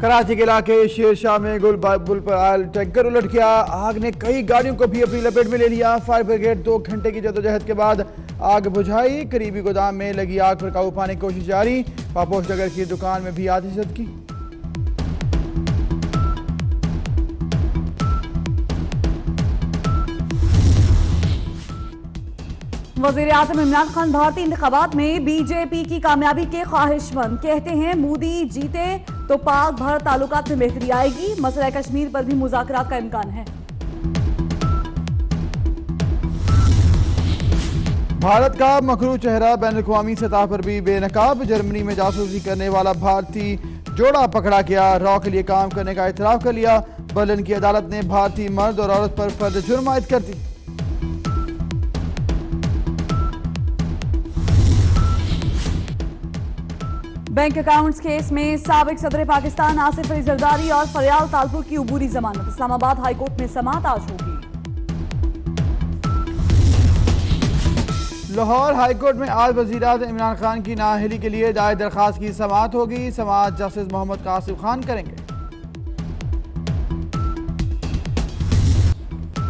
कराची के इलाके शेरशाह में गुल पर आयल टैंकर उलट गया। आग ने कई गाड़ियों को भी अपनी लपेट में ले लिया। फायर ब्रिगेड 2 घंटे की जद्दोजहद के बाद आग बुझाई। करीबी गोदाम में लगी आग पर काबू पाने की कोशिश जारी। पापोश नगर की दुकान में भी आतिश की। वज़ीर-ए-आज़म इमरान खान भारतीय इंतखाबात में बीजेपी की कामयाबी के ख्वाहिशमंद। कहते हैं मोदी जीते तो पाक भारत ताल्लुकात में बेहतरी आएगी। मसला कश्मीर पर भी मुज़ाकरात का इम्कान है। भारत का मखरू चेहरा बैनुल-अक़वामी सतह पर भी बेनकाब। जर्मनी में जासूसी करने वाला भारतीय जोड़ा पकड़ा गया। रॉ के लिए काम करने का इतराफ कर लिया। बर्लिन की अदालत ने भारतीय मर्द और औरत पर फर्द जुर्म आयद कर दी। बैंक अकाउंट्स केस में साबिक सदर पाकिस्तान आसिफ अली जरदारी और फरियाल तालपुर की उबूरी जमानत। इस्लामाबाद हाईकोर्ट में समाअत आज होगी। लाहौर हाईकोर्ट में आज वज़ीर-ए-आज़म इमरान खान की नाअहली के लिए दायर दरखास्त की समाअत होगी। समाअत जस्टिस मोहम्मद कासिम खान करेंगे।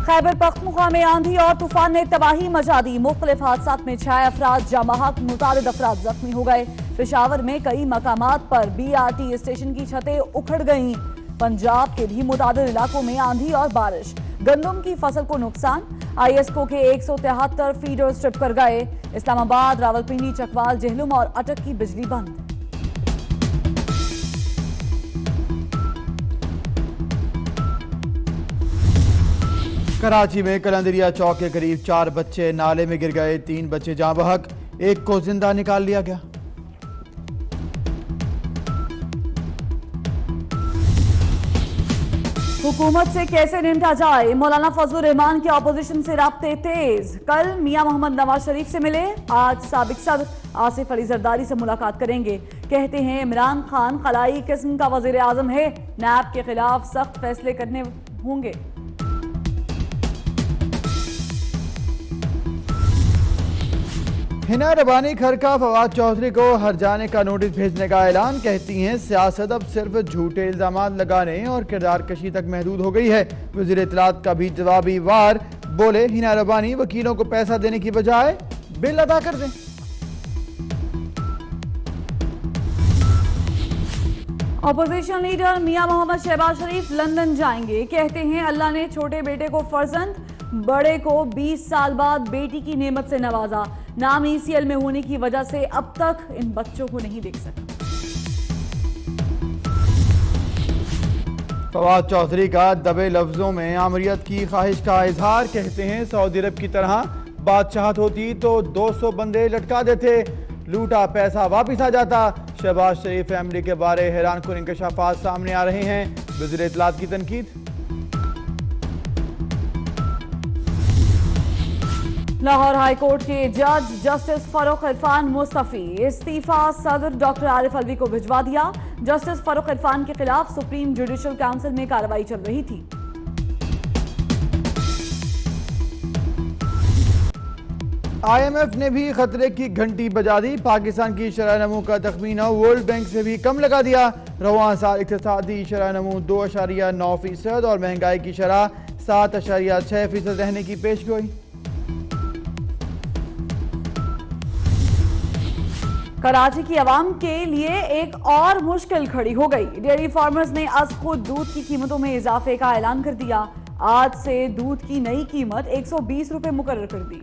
खैबर पख्तूनख्वा में आंधी और तूफान ने तबाही मचा दी। मुख्तलिफ हादसात में 6 अफराद जाँ-बहक, मुतादिद अफराद जख्मी हो गए। पेशावर में कई मकामात पर BRT स्टेशन की छतें उखड़ गईं। पंजाब के भी मुतादिद इलाकों में आंधी और बारिश। गंदम की फसल को नुकसान। ISCO के 173 फीडर स्ट्रिप कर गए। इस्लामाबाद, रावलपिंडी, चकवाल, जेहलुम और अटक की बिजली बंद। कराची में कलंदरिया चौक के करीब 4 बच्चे नाले में गिर गए। 3 बच्चे जाँ बहक, एक को जिंदा निकाल लिया गया। हुकूमत से कैसे निपटा जाए, मौलाना फजलुर रहमान के ऑपोजिशन से राब्ते तेज। कल मियां मोहम्मद नवाज शरीफ से मिले। आज साबिक सदर आसिफ अली जरदारी से मुलाकात करेंगे। कहते हैं इमरान खान खलाई किस्म का वजीर आजम है। नैब के खिलाफ सख्त फैसले करने होंगे। हिना रबानी खरका फवाद चौधरी को हर जाने का नोटिस भेजने का ऐलान। कहती हैं सियासत अब सिर्फ झूठे इल्जाम लगाने और किरदार कशी तक महदूद हो गई है। वज़ीर इत्तलात का भी जवाबी वार। बोले हिना रबानी वकीलों को पैसा देने की बजाय बिल अदा कर दें। ऑपोजिशन लीडर मियां मोहम्मद शहबाज शरीफ लंदन जाएंगे। कहते हैं अल्लाह ने छोटे बेटे को फर्जंद, बड़े को 20 साल बाद बेटी की नेमत से नवाजा। नाम ECL में होने की वजह से अब तक इन बच्चों को नहीं देख सका। फवाद चौधरी का दबे लफ्जों में आमरीत की ख्वाहिश का इजहार। कहते हैं सऊदी अरब की तरह बादशाहत होती तो 200 बंदे लटका देते, लूटा पैसा वापिस आ जाता। शहबाज शरीफ फैमिली के बारे हैरानकुन इंकशाफात सामने आ रहे हैं। वज़ीर इत्तलात की तनकीद। लाहौर हाईकोर्ट के जज जस्टिस फारूक इरफान मुस्तफी। इस्तीफा सदर डॉक्टर आरिफ अलवी को भिजवा दिया। जस्टिस फारूक इरफान के खिलाफ सुप्रीम जुडिशल काउंसिल में कार्रवाई चल रही थी। IMF ने भी खतरे की घंटी बजा दी। पाकिस्तान की शरह नमू का तखमीना वर्ल्ड बैंक से भी कम लगा दिया। रवां साल इक्तिसादी शरह नमू 2.9% और महंगाई की शरह 7.6% रहने की पेशगोई। कराची की आवाम के लिए एक और मुश्किल खड़ी हो गई। डेयरी फार्मर्स ने आज खुद दूध की कीमतों में इजाफे का ऐलान कर दिया। आज से दूध की नई कीमत 120 रुपए मुकर्रर कर दी।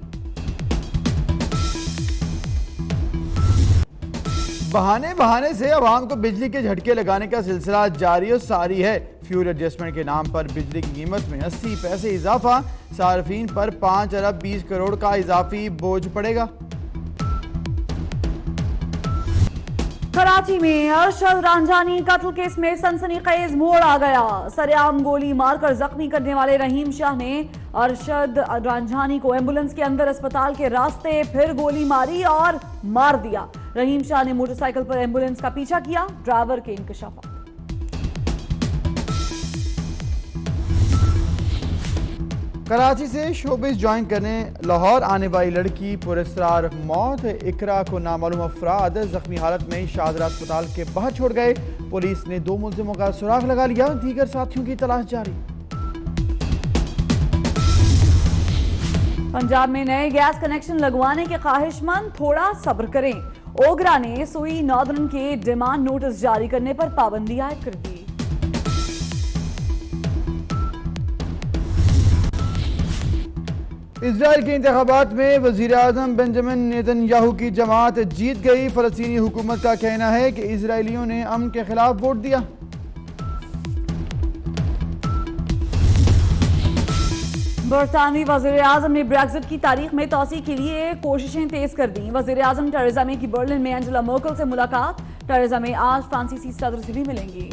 बहाने बहाने से आवाम को बिजली के झटके लगाने का सिलसिला जारी और सारी है। फ्यूल एडजस्टमेंट के नाम पर बिजली की कीमत में 80 पैसे इजाफा। सार्फिन पर 5 अरब 20 करोड़ का इजाफी बोझ पड़ेगा। कराची में अरशद रांझानी कत्ल केस में सनसनीखेज मोड़ आ गया। सरेआम गोली मारकर जख्मी करने वाले रहीम शाह ने अरशद रांझानी को एम्बुलेंस के अंदर अस्पताल के रास्ते फिर गोली मारी और मार दिया। रहीम शाह ने मोटरसाइकिल पर एम्बुलेंस का पीछा किया। ड्राइवर के इंकशाफ। कराची से शोबिस ज्वाइन करने लाहौर आने वाली लड़की पुरस्कार मौत। इकरा को नामालूम अफराद जख्मी हालत में शाहदरा अस्पताल के बाहर छोड़ गए। पुलिस ने 2 मुलजिमों का सुराग लगा लिया, दीगर साथियों की तलाश जारी। पंजाब में नए गैस कनेक्शन लगवाने के ख्वाहिशमंद थोड़ा सब्र करें। ओगरा ने सुई नॉर्दर्न के डिमांड नोटिस जारी करने पर पाबंदी आयद कर दी। इजराइल के इंतखाबात में वजीर आजम बेंजामिन नेतन्याहू की जमात जीत गई। फलस्तीनी हुकूमत का कहना है कि इजरायलियों ने अमन के खिलाफ वोट दिया। बरतानवी वजीर आजम ने ब्रेक्जिट की तारीख में तोसी के लिए कोशिशें तेज कर दी। वजीर आजम टेरेजा मे की बर्लिन में एंजेला मर्केल से मुलाकात। टेरेजा मे आज फ्रांसीसी सदर से भी मिलेंगी।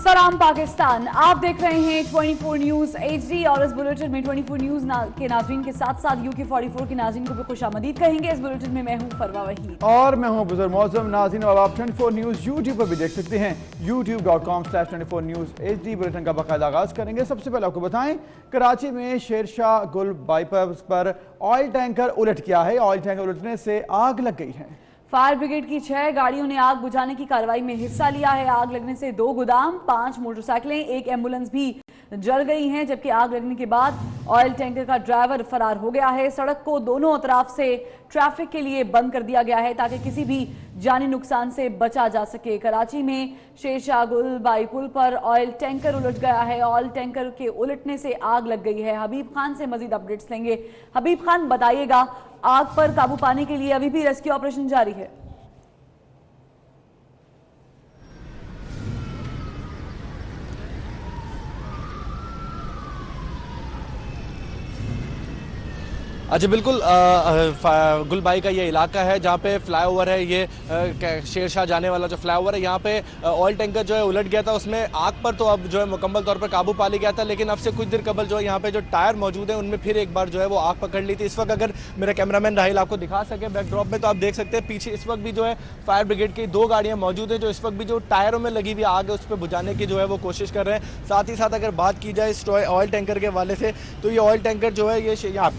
सलाम पाकिस्तान, आप देख रहे हैं 24 न्यूज HD और इस बुलेटिन में 24 न्यूज के नाजरीन के साथ साथ UK 44 के नाजरीन को भी खुशामदीद कहेंगे। इस बुलेटिन में मैं हूं फरवा वहीद और मैं हूं बुजुर्ग मौसम। नाज़रीन, अब आप 24 न्यूज YouTube पर भी देख सकते हैं। youtube.com/24 news HD। बुलेटिन का बाकायदा आगाज करेंगे। सबसे पहले आपको बताएं, कराची में शेरशाह गुल बाईपास पर ऑयल टैंकर उलट गया है। ऑयल टैंकर उलटने से आग लग गई है। फायर ब्रिगेड की 6 गाड़ियों ने आग बुझाने की कार्रवाई में हिस्सा लिया है। आग लगने से 2 गोदाम, 5 मोटरसाइकिलें, 1 एम्बुलेंस भी जल गई हैं, जबकि आग लगने के बाद ऑयल टैंकर का ड्राइवर फरार हो गया है। सड़क को दोनों तरफ से ट्रैफिक के लिए बंद कर दिया गया है ताकि किसी भी जानी नुकसान से बचा जा सके। कराची में शेरशाह गुल बाई पुल पर ऑयल टैंकर उलट गया है। ऑयल टैंकर के उलटने से आग लग गई है। हबीब खान से मजीद अपडेट्स लेंगे। हबीब खान, बताइएगा, आग पर काबू पाने के लिए अभी भी रेस्क्यू ऑपरेशन जारी है? अच्छा, बिल्कुल गुलबाई का ये इलाका है जहाँ पे फ्लाईओवर है। ये शेरशाह जाने वाला जो फ्लाईओवर है, यहाँ पे ऑयल टैंकर जो है उलट गया था। उसमें आग पर तो अब जो है मुकम्मल तौर पर काबू पा लिया गया था, लेकिन अब से कुछ देर कबल जो है यहाँ पे जो टायर मौजूद है उनमें फिर एक बार जो है वो आग पकड़ ली थी। इस वक्त अगर मेरा कैमरामैन राहिल आपको दिखा सके बैकड्रॉप में, तो आप देख सकते हैं पीछे इस वक्त भी जो है फायर ब्रिगेड की 2 गाड़ियाँ मौजूद हैं जो इस वक्त भी जो टायरों में लगी हुई आग है उस पर बुझाने की जो है वो कोशिश कर रहे हैं। साथ ही साथ अगर बात की जाए इस ऑयल टैंकर के हवाले से, तो ये ऑयल टैंकर जो है ये यहाँ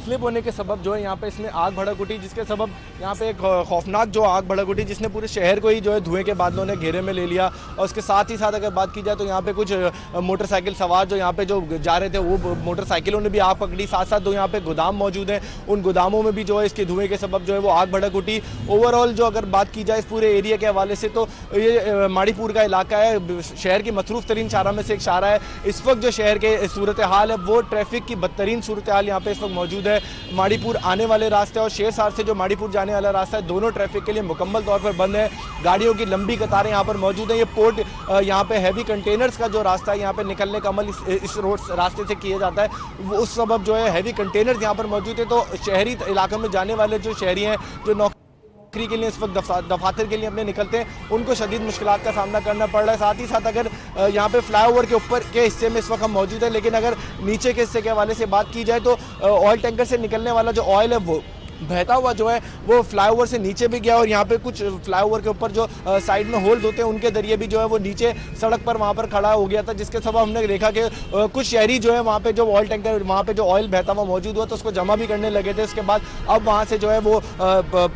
स्लिप होने के सबब जो है यहाँ पे इसमें आग भड़क उठी, जिसके सबब यहाँ पे एक खौफनाक जो आग भड़क उठी जिसने पूरे शहर को ही जो है धुएं के बादलों ने घेरे में ले लिया। और उसके साथ ही साथ अगर बात की जाए तो यहाँ पे कुछ मोटरसाइकिल सवार जो यहाँ पे जो जा रहे थे वो मोटरसाइकिलों ने भी आग पकड़ी। साथ साथ जो यहाँ पे गोदाम मौजूद हैं उन गोदामों में भी जो है इसके धुएं के सबब जो है वो आग भड़क उठी। ओवरऑल जो अगर बात की जाए इस पूरे एरिया के हवाले से, तो ये माड़ीपुर का इलाका है, शहर की मसरूफ तरीन शारा में से एक शारा है। इस वक्त जो शहर के सूरत हाल है वो ट्रैफिक की बदतरीन सूरत हाल यहाँ पे इस वक्त मौजूद है। माड़ीपुर आने वाले रास्ते और शेरशाह से जो माड़ीपुर जाने वाला रास्ता है, दोनों ट्रैफिक के लिए मुकम्मल तौर पर बंद है। गाड़ियों की लंबी कतारें यहाँ पर मौजूद हैं। ये पोर्ट यहाँ पे हैवी कंटेनर्स का जो रास्ता है यहाँ पे निकलने का अमल इस रोड रास्ते से किया जाता है, वो उस सबब जो है हैवी कंटेनर्स यहाँ पर मौजूद है। तो शहरी इलाकों में जाने वाले जो शहरी हैं जो नौकरी के लिए इस वक्त दफातर के लिए अपने निकलते हैं, उनको शदीद मुश्किलात का सामना करना पड़ रहा है। साथ ही साथ अगर यहाँ पे फ्लाईओवर के ऊपर के हिस्से में इस वक्त हम मौजूद है, लेकिन अगर नीचे के हिस्से के हवाले से बात की जाए तो ऑयल टैंकर से निकलने वाला जो ऑयल है वो बहता हुआ जो है वो फ्लाईओवर से नीचे भी गया। और यहाँ पे कुछ फ्लाईओवर के ऊपर जो साइड में होल्ड होते हैं उनके जरिए भी जो है वो नीचे सड़क पर वहाँ पर खड़ा हो गया था, जिसके सबब हमने देखा कि कुछ शहरी जो है वहाँ पे जो ऑयल टैंकर वहाँ पे जो ऑयल बहता हुआ मौजूद हुआ तो उसको जमा भी करने लगे थे। उसके बाद अब वहाँ से जो है वो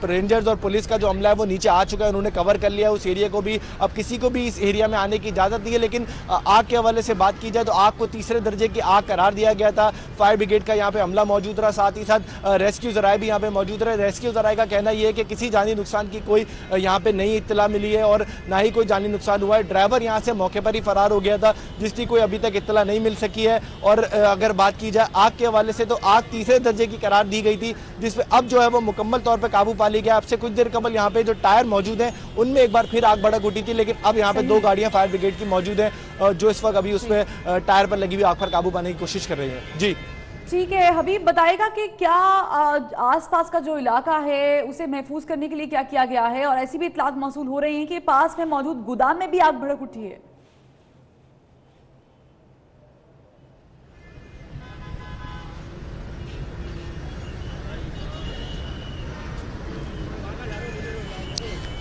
रेंजर्स और पुलिस का जो अमला है वो नीचे आ चुका है, उन्होंने कवर कर लिया उस एरिया को भी। अब किसी को भी इस एरिया में आने की इजाज़त नहीं है। लेकिन आग के हवाले से बात की जाए तो आग को 3रे दर्जे की आग करार दिया गया था। फायर ब्रिगेड का यहाँ पे अमला मौजूद रहा, साथ ही साथ रेस्क्यू जराए भी यहाँ पे मौजूद रहे। रेस्क्यू जराए का कहना यह है कि किसी जानी नुकसान की कोई यहाँ पे नई इत्तला मिली है और ना ही कोई जानी नुकसान हुआ है। ड्राइवर यहाँ से मौके पर ही फरार हो गया था, जिसकी कोई अभी तक इत्तला नहीं मिल सकी है। और अगर बात की जाए आग के हवाले से, तो आग 3रे दर्जे की करार दी गई थी, जिसपे अब जो है वो मुकम्मल तौर पर काबू पा लिया गया। अब से कुछ देर कबल यहाँ पे जो टायर मौजूद है उनमें एक बार फिर आग भड़क उठी थी, लेकिन अब यहाँ पे 2 गाड़ियां फायर ब्रिगेड की मौजूद है जो इस वक्त अभी उसमें टायर पर लगी हुई आग पर काबू पाने की कोशिश कर रही है। जी ठीक है हबीब, बताएगा कि क्या आसपास का जो इलाका है उसे महफूज करने के लिए क्या किया गया है? और ऐसी भी इत्तलात मौसूल हो रही हैं कि पास में मौजूद गोदाम में भी आग भड़क उठी है।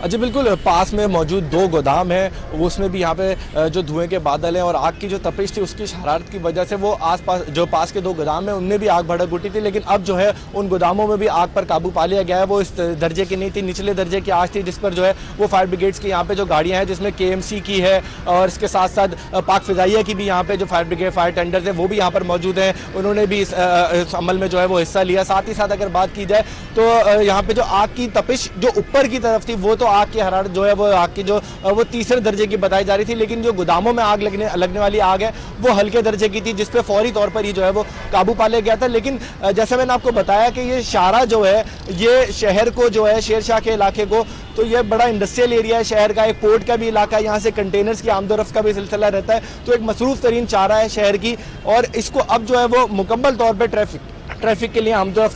जी बिल्कुल, पास में मौजूद 2 गोदाम हैं, उसमें भी यहाँ पे जो धुएं के बादल हैं और आग की जो तपिश थी उसकी शरारत की वजह से वो आसपास जो पास के 2 गोदाम हैं उनमें भी आग भड़क उठी थी। लेकिन अब जो है उन गोदामों में भी आग पर काबू पा लिया गया है। वो इस दर्जे की नहीं थी, निचले दर्जे की आग थी, जिस पर जो है वो फायर ब्रिगेड्स की यहाँ पे जो गाड़ियाँ हैं, जिसमें KMC की है और इसके साथ साथ पाक फिजाइया की भी यहाँ पे जो फायर ब्रिगेड फायर टेंडर्स है वो भी यहाँ पर मौजूद हैं। उन्होंने भी इस अमल में जो है वो हिस्सा लिया। साथ ही साथ अगर बात की जाए तो यहाँ पे जो आग की तपिश जो ऊपर की तरफ थी वो तो आग की हरारत जो है वो आग की जो वो तीसरे दर्जे की बताई जा रही थी, लेकिन जो गोदामों में आग लगने वाली आग है वो हल्के दर्जे की थी, जिस पे फौरी तौर पर ही जो है वो काबू पा लिया गया था। लेकिन जैसे मैंने आपको बताया कि ये शारा जो है ये शहर को जो है शेरशाह के इलाके को, तो ये बड़ा इंडस्ट्रियल एरिया है शहर का, एक पोर्ट का भी इलाका है, यहाँ से कंटेनर्स की आमदोरफ्त का भी सिलसिला रहता है, तो एक मसरूफ तरीन चारा है शहर की। और इसको अब जो है वो मुकम्मल तौर पर ट्रैफिक के लिए आमदोरफ्त